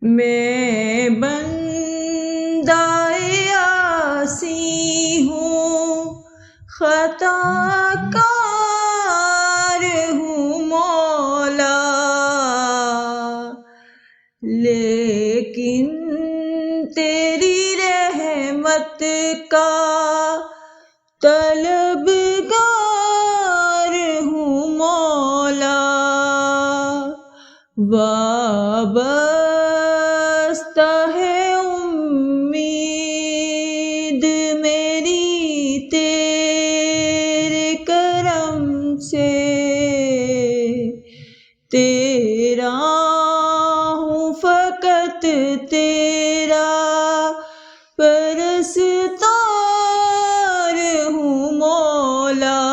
میں بندہ عاصی ہوں، خطا کار ہوں مولا، لیکن تیری رحمت کا طلبگار ہوں مولا، وابستہ ہے امید میری تیرے کرم سے، تیرا ہوں فقط تیرا پرستار ہوں مولا،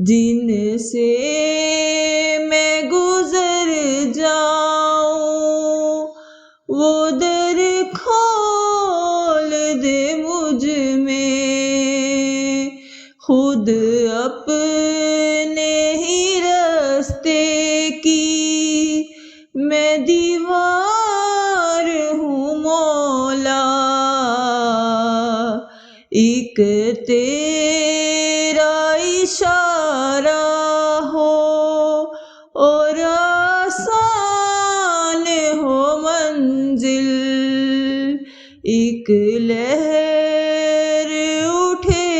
جن سے میں گزر جاؤں وہ در کھول دے مجھ میں، خود اپنے ہی راستے کی میں دیوار ہوں مولا، ایک تیرا اشارہ ہو اور آسان ہو منزل، ایک لہر اٹھے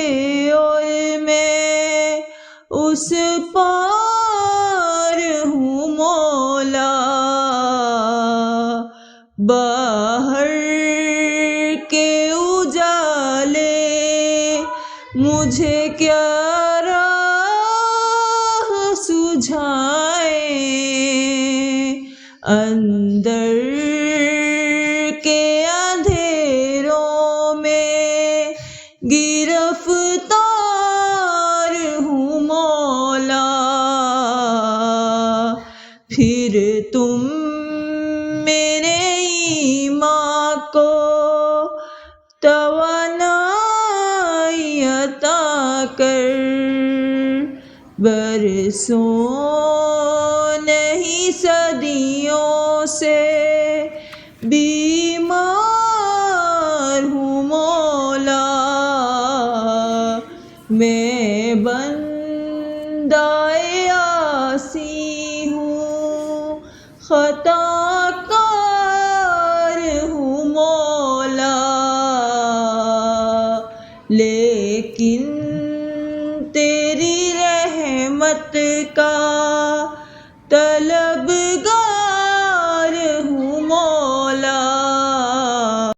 اور میں اس پار ہوں مولا، باہر کے اجالے مجھے کیا راہ سجھائیں، اندر کے اندھیروں میں گرفتار ہوں مولا، پھر تم میرے ایمان کو توانائی عطا کر، برسوں نہیں صدیوں سے بیمار ہوں مولا، میں بندہ عاصی ہوں، خطا کار ہوں مولا، لیکن تیری رحمت کا طلبگار